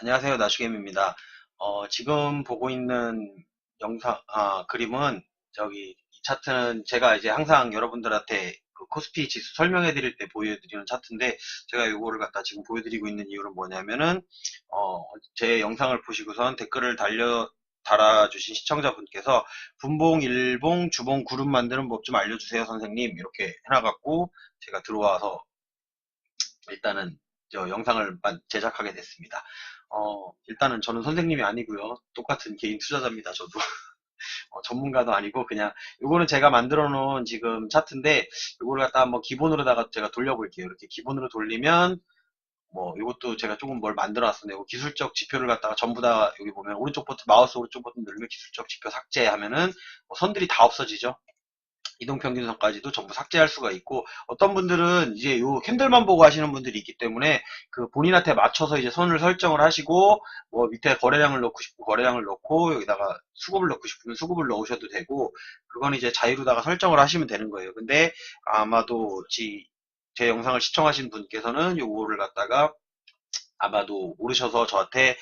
안녕하세요. 나슈겜입니다. 지금 보고 있는 그림은 이 차트는 제가 이제 항상 여러분들한테 그 코스피 지수 설명해 드릴 때 보여드리는 차트인데, 제가 이거를 갖다 지금 보여드리고 있는 이유는 뭐냐면은, 제 영상을 보시고선 댓글을 달아주신 시청자분께서 분봉, 일봉, 주봉 그룹 만드는 법 좀 알려주세요, 선생님. 이렇게 해놔갖고 제가 들어와서 일단은 저 영상을 제작하게 됐습니다. 일단은 저는 선생님이 아니고요. 똑같은 개인 투자자입니다. 저도 전문가도 아니고 그냥 요거는 제가 만들어 놓은 지금 차트인데, 요거를 갖다 한번 기본으로다가 제가 돌려볼게요. 이렇게 기본으로 돌리면 뭐 이것도 제가 조금 뭘 만들어 놨었는데, 요 기술적 지표를 갖다가 전부 다 여기 보면 오른쪽 버튼, 마우스 오른쪽 버튼 누르면 기술적 지표 삭제하면은 선들이 다 없어지죠. 이동평균선까지도 전부 삭제할 수가 있고, 어떤 분들은 이제 요 캔들만 보고 하시는 분들이 있기 때문에 그 본인한테 맞춰서 이제 선을 설정을 하시고, 뭐 밑에 거래량을 넣고 싶고 거래량을 넣고, 여기다가 수급을 넣고 싶으면 수급을 넣으셔도 되고, 그건 이제 자유로다가 설정을 하시면 되는 거예요. 근데 아마도 제 영상을 시청하신 분께서는 요거를 갖다가 아마도 모르셔서 저한테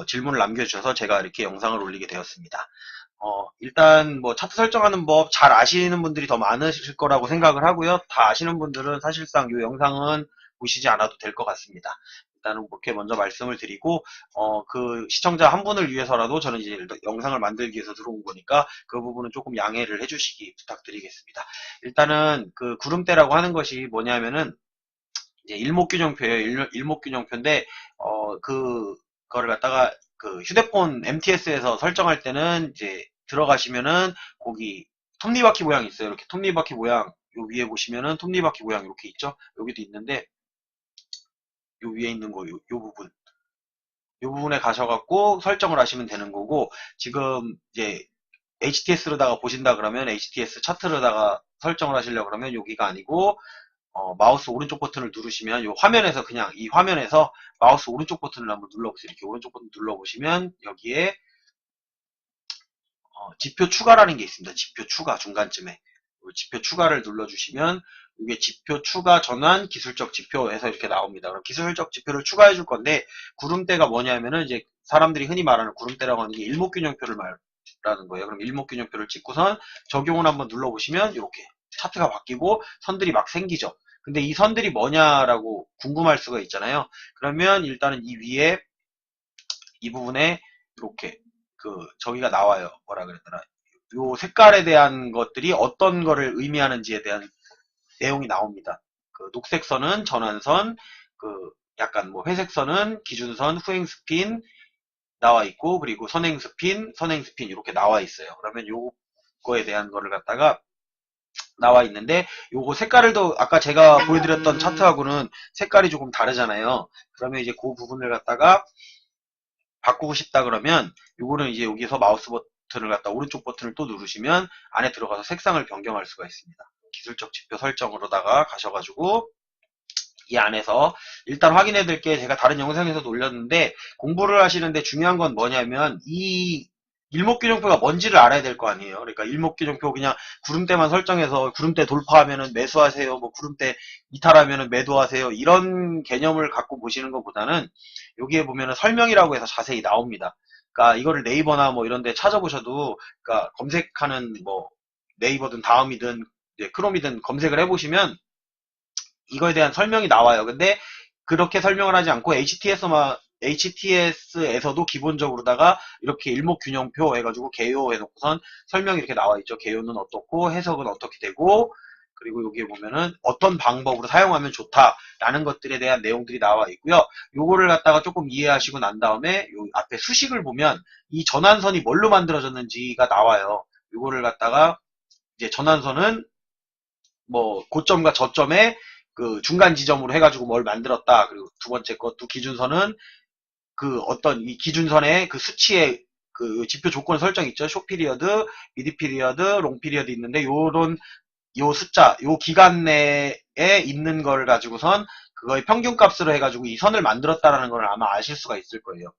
질문을 남겨주셔서 제가 이렇게 영상을 올리게 되었습니다. 일단 뭐 차트 설정하는 법 잘 아시는 분들이 더 많으실 거라고 생각을 하고요. 다 아시는 분들은 사실상 이 영상은 보시지 않아도 될 것 같습니다. 일단은 그렇게 먼저 말씀을 드리고, 그 시청자 한 분을 위해서라도 저는 이제 영상을 만들기 위해서 들어온 거니까 그 부분은 조금 양해를 해주시기 부탁드리겠습니다. 일단은 그 구름대라고 하는 것이 뭐냐면은 이제 일목균형표예요. 일목균형표인데, 그거를 갖다가 그 휴대폰 MTS에서 설정할 때는 이제 들어가시면은 거기 톱니바퀴 모양이 있어요. 이렇게 톱니바퀴 모양, 요 위에 보시면은 톱니바퀴 모양 이렇게 있죠. 여기도 있는데, 요 위에 있는 거, 요 부분. 요 부분에 가셔갖고 설정을 하시면 되는 거고, 지금 이제 HTS로다가 보신다 그러면 HTS 차트로다가 설정을 하시려고 그러면 여기가 아니고, 마우스 오른쪽 버튼을 누르시면 이 화면에서, 그냥 이 화면에서 마우스 오른쪽 버튼을 한번 눌러보세요. 이렇게 오른쪽 버튼 눌러보시면 여기에 지표 추가라는 게 있습니다. 지표 추가 중간쯤에 지표 추가를 눌러주시면 이게 지표 추가 전환 기술적 지표에서 이렇게 나옵니다. 그럼 기술적 지표를 추가해 줄 건데, 구름대가 뭐냐면은 이제 사람들이 흔히 말하는 구름대라고 하는 게 일목균형표를 말하는 거예요. 그럼 일목균형표를 찍고선 적용을 한번 눌러보시면 이렇게 차트가 바뀌고 선들이 막 생기죠. 근데 이 선들이 뭐냐라고 궁금할 수가 있잖아요. 그러면 일단은 이 위에 이 부분에 이렇게 저기가 나와요. 뭐라 그랬더라. 요 색깔에 대한 것들이 어떤 거를 의미하는지에 대한 내용이 나옵니다. 그 녹색 선은 전환선, 그 약간 뭐 회색 선은 기준선, 후행 스핀 나와 있고, 그리고 선행 스핀, 선행 스핀 이렇게 나와 있어요. 그러면 요거에 대한 거를 갖다가 나와 있는데, 요거 색깔을 더 아까 제가 보여드렸던 차트하고는 색깔이 조금 다르잖아요. 그러면 이제 그 부분을 갖다가 바꾸고 싶다 그러면 요거는 이제 여기서 마우스 버튼을 갖다 오른쪽 버튼을 또 누르시면 안에 들어가서 색상을 변경할 수가 있습니다. 기술적 지표 설정으로다가 가셔가지고 이 안에서 일단 확인해 드릴 게, 제가 다른 영상에서도 올렸는데, 공부를 하시는데 중요한 건 뭐냐면 이 일목균형표가 뭔지를 알아야 될 거 아니에요. 그러니까 일목균형표 그냥 구름대만 설정해서 구름대 돌파하면은 매수하세요, 뭐 구름대 이탈하면은 매도하세요, 이런 개념을 갖고 보시는 것보다는 여기에 보면은 설명이라고 해서 자세히 나옵니다. 그러니까 이거를 네이버나 뭐 이런 데 찾아보셔도, 그러니까 검색하는 뭐 네이버든 다음이든 크롬이든 검색을 해보시면 이거에 대한 설명이 나와요. 근데 그렇게 설명을 하지 않고 HTS에서도 기본적으로다가 이렇게 일목균형표 해가지고 개요 해놓고선 설명이 이렇게 나와 있죠. 개요는 어떻고 해석은 어떻게 되고, 그리고 여기에 보면은 어떤 방법으로 사용하면 좋다라는 것들에 대한 내용들이 나와 있고요. 요거를 갖다가 조금 이해하시고 난 다음에 요 앞에 수식을 보면 이 전환선이 뭘로 만들어졌는지가 나와요. 요거를 갖다가 이제 전환선은 뭐 고점과 저점의 그 중간 지점으로 해가지고 뭘 만들었다. 그리고 두 번째 것도 기준선은 그 어떤 이 기준선의 그 수치의 그 지표 조건 설정 있죠. 숏 피리어드, 미드 피리어드, 롱 피리어드 있는데, 요런 요 숫자, 요 기간 내에 있는 걸 가지고선 그거의 평균값으로 해가지고 이 선을 만들었다라는 걸 아마 아실 수가 있을 거예요.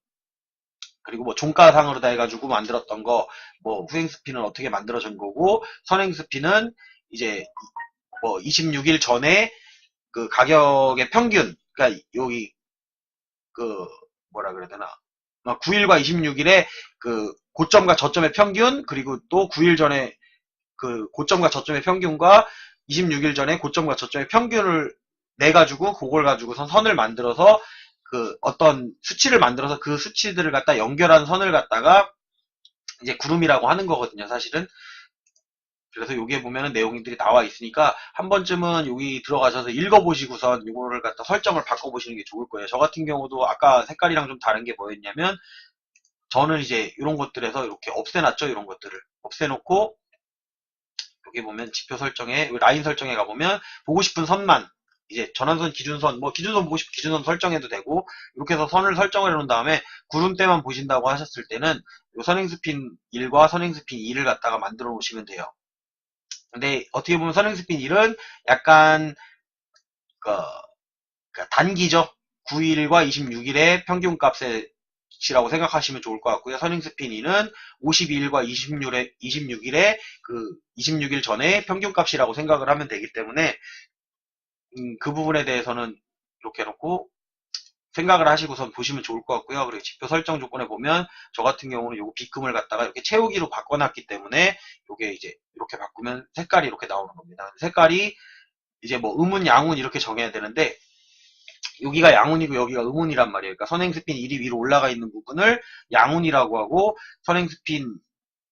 그리고 뭐 종가상으로 다 해가지고 만들었던 거, 뭐 후행 스피는 어떻게 만들어진 거고, 선행 스피는 이제 뭐 26일 전에 그 가격의 평균, 그러니까 여기 그 뭐라 그래야 되나. 9일과 26일에 그 고점과 저점의 평균, 그리고 또 9일 전에 그 고점과 저점의 평균과 26일 전에 고점과 저점의 평균을 내가지고 그걸 가지고선 선을 만들어서 그 어떤 수치를 만들어서 그 수치들을 갖다 연결한 선을 갖다가 이제 구름이라고 하는 거거든요, 사실은. 그래서 여기에 보면은 내용들이 나와 있으니까 한 번쯤은 여기 들어가셔서 읽어보시고선 이거를 갖다 설정을 바꿔보시는 게 좋을 거예요. 저 같은 경우도 아까 색깔이랑 좀 다른 게 뭐였냐면 저는 이제 이런 것들에서 이렇게 없애놨죠. 이런 것들을 없애놓고 여기 보면 지표 설정에 라인 설정에 가보면 보고 싶은 선만 이제 전환선 기준선 뭐 기준선 보고 싶은 기준선 설정해도 되고 이렇게 해서 선을 설정을 해놓은 다음에 구름대만 보신다고 하셨을 때는 요 선행스핀 1과 선행스핀 2를 갖다가 만들어 놓으시면 돼요. 근데 어떻게 보면 선행스핀 1은 약간 그 단기죠. 9일과 26일의 평균값의 이라고 생각하시면 좋을 것 같고요. 선행스핀 2는 52일과 26일의 그 26일 전에 평균값이라고 생각을 하면 되기 때문에 그 부분에 대해서는 이렇게 해놓고 생각을 하시고선 보시면 좋을 것 같고요. 그리고 지표 설정 조건에 보면 저 같은 경우는 요거 비금을 갖다가 이렇게 채우기로 바꿔놨기 때문에 요게 이제 이렇게 바꾸면 색깔이 이렇게 나오는 겁니다. 색깔이 이제 뭐 음운, 양운 이렇게 정해야 되는데 여기가 양운이고 여기가 음운이란 말이에요. 그러니까 선행스핀 1이 위로 올라가 있는 부분을 양운이라고 하고 선행스핀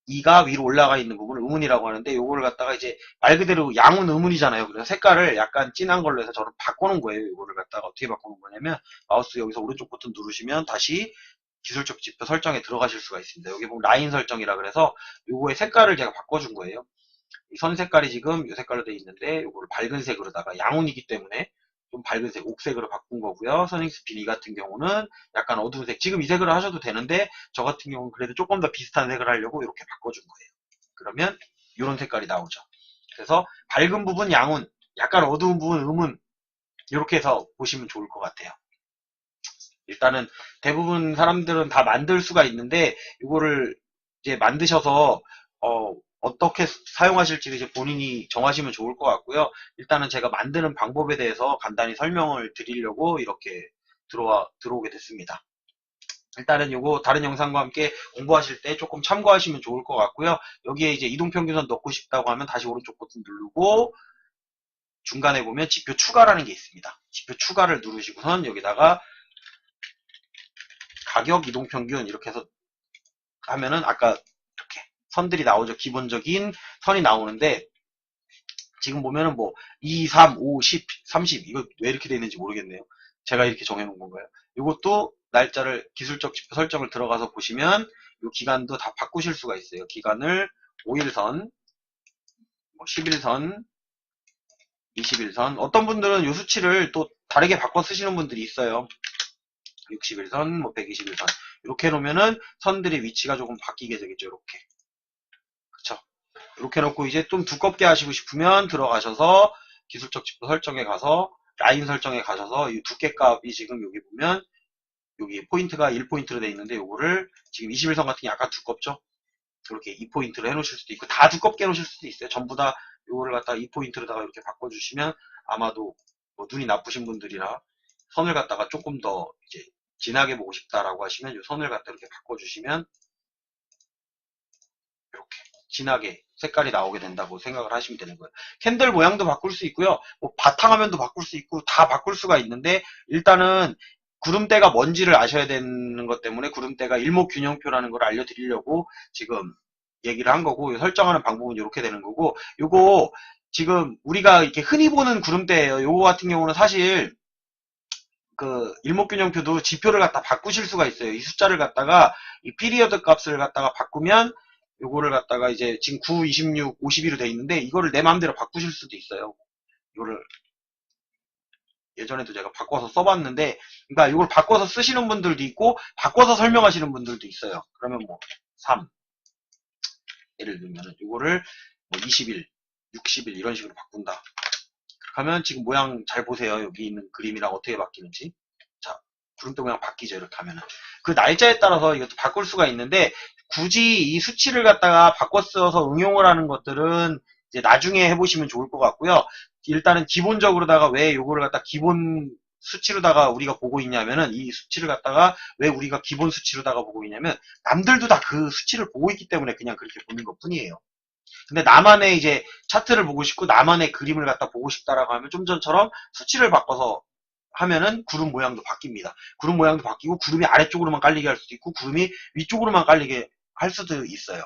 2가 위로 올라가 있는 부분을 음운이라고 하는데 요거를 갖다가 이제 말 그대로 양운 음운이잖아요. 그래서 색깔을 약간 진한 걸로 해서 저는 바꾸는 거예요. 요거를 갖다가 어떻게 바꾸는 거냐면 마우스 여기서 오른쪽 버튼 누르시면 다시 기술적 지표 설정에 들어가실 수가 있습니다. 여기 보면 라인 설정이라 그래서 요거의 색깔을 제가 바꿔준 거예요. 이 선 색깔이 지금 이 색깔로 되어 있는데 요거를 밝은 색으로다가 양운이기 때문에 좀 밝은 색, 옥색으로 바꾼 거고요. 선행스핀 2 같은 경우는 약간 어두운 색. 지금 이 색으로 하셔도 되는데 저 같은 경우는 그래도 조금 더 비슷한 색을 하려고 이렇게 바꿔준 거예요. 그러면 이런 색깔이 나오죠. 그래서 밝은 부분 양운, 약간 어두운 부분 음운 이렇게 해서 보시면 좋을 것 같아요. 일단은 대부분 사람들은 다 만들 수가 있는데 이거를 이제 만드셔서 어떻게 사용하실지 이제 본인이 정하시면 좋을 것 같고요. 일단은 제가 만드는 방법에 대해서 간단히 설명을 드리려고 이렇게 들어오게 됐습니다. 일단은 요거 다른 영상과 함께 공부하실 때 조금 참고하시면 좋을 것 같고요. 여기에 이제 이동평균선 넣고 싶다고 하면 다시 오른쪽 버튼 누르고 중간에 보면 지표 추가라는 게 있습니다. 지표 추가를 누르시고선 여기다가 가격 이동평균 이렇게 해서 하면은 아까 이렇게 선들이 나오죠. 기본적인 선이 나오는데 지금 보면은 뭐 2, 3, 5, 10, 30 이거 왜 이렇게 되어 있는지 모르겠네요. 제가 이렇게 정해놓은 건가요? 이것도 날짜를 기술적 지표 설정을 들어가서 보시면 이 기간도 다 바꾸실 수가 있어요. 기간을 5일선, 뭐 10일선, 20일선 어떤 분들은 이 수치를 또 다르게 바꿔 쓰시는 분들이 있어요. 60일선, 뭐 120일선 이렇게 해놓으면은 선들의 위치가 조금 바뀌게 되겠죠. 이렇게 그쵸? 이렇게 해놓고 이제 좀 두껍게 하시고 싶으면 들어가셔서 기술적 지표 설정에 가서 라인 설정에 가셔서 이 두께 값이 지금 여기 보면 여기 포인트가 1포인트로 되어 있는데 요거를 지금 21선 같은 게 약간 두껍죠? 이렇게 2포인트로 해놓으실 수도 있고 다 두껍게 해놓으실 수도 있어요. 전부 다 요거를 갖다가 2포인트로다가 이렇게 바꿔주시면 아마도 뭐 눈이 나쁘신 분들이나 선을 갖다가 조금 더 이제 진하게 보고 싶다라고 하시면 요 선을 갖다 이렇게 바꿔주시면 이렇게 진하게 색깔이 나오게 된다고 생각을 하시면 되는 거예요. 캔들 모양도 바꿀 수 있고요. 뭐 바탕화면도 바꿀 수 있고 다 바꿀 수가 있는데 일단은 구름대가 뭔지를 아셔야 되는 것 때문에 구름대가 일목균형표라는 걸 알려드리려고 지금 얘기를 한 거고 설정하는 방법은 이렇게 되는 거고 요거 지금 우리가 이렇게 흔히 보는 구름대예요. 요거 같은 경우는 사실 그 일목균형표도 지표를 갖다 바꾸실 수가 있어요. 이 숫자를 갖다가 이 피리어드 값을 갖다가 바꾸면 요거를 갖다가 이제 지금 9, 26, 52로 돼 있는데 이거를 내 마음대로 바꾸실 수도 있어요. 이거를 예전에도 제가 바꿔서 써봤는데 그러니까 이걸 바꿔서 쓰시는 분들도 있고 바꿔서 설명하시는 분들도 있어요. 그러면 뭐 3, 예를 들면 이거를 뭐 20일, 60일 이런 식으로 바꾼다. 그러면 지금 모양 잘 보세요. 여기 있는 그림이랑 어떻게 바뀌는지. 자, 구름대 모양 바뀌죠. 이렇게 하면은. 그 날짜에 따라서 이것도 바꿀 수가 있는데 굳이 이 수치를 갖다가 바꿔 써서 응용을 하는 것들은 이제 나중에 해보시면 좋을 것 같고요. 일단은 기본적으로다가 왜 요거를 갖다 기본 수치로다가 우리가 보고 있냐면은, 이 수치를 갖다가 왜 우리가 기본 수치로다가 보고 있냐면, 남들도 다 그 수치를 보고 있기 때문에 그냥 그렇게 보는 것 뿐이에요. 근데 나만의 이제 차트를 보고 싶고 나만의 그림을 갖다 보고 싶다라고 하면 좀 전처럼 수치를 바꿔서 하면은 구름 모양도 바뀝니다. 구름 모양도 바뀌고 구름이 아래쪽으로만 깔리게 할 수도 있고 구름이 위쪽으로만 깔리게 할 수도 있어요.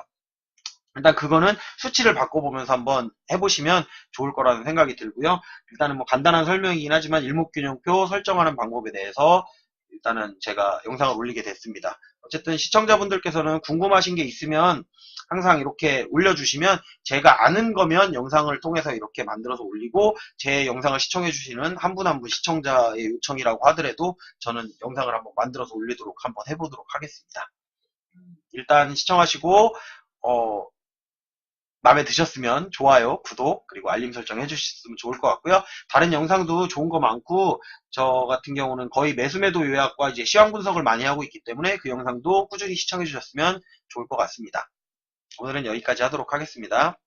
일단 그거는 수치를 바꿔보면서 한번 해보시면 좋을 거라는 생각이 들고요. 일단은 뭐 간단한 설명이긴 하지만 일목균형표 설정하는 방법에 대해서 일단은 제가 영상을 올리게 됐습니다. 어쨌든 시청자분들께서는 궁금하신 게 있으면 항상 이렇게 올려주시면 제가 아는 거면 영상을 통해서 이렇게 만들어서 올리고 제 영상을 시청해주시는 한 분 한 분 시청자의 요청이라고 하더라도 저는 영상을 한번 만들어서 올리도록 한번 해보도록 하겠습니다. 일단 시청하시고 마음에 드셨으면 좋아요, 구독, 그리고 알림 설정 해주셨으면 좋을 것 같고요. 다른 영상도 좋은 거 많고 저 같은 경우는 거의 매수매도 요약과 이제 시황 분석을 많이 하고 있기 때문에 그 영상도 꾸준히 시청해 주셨으면 좋을 것 같습니다. 오늘은 여기까지 하도록 하겠습니다.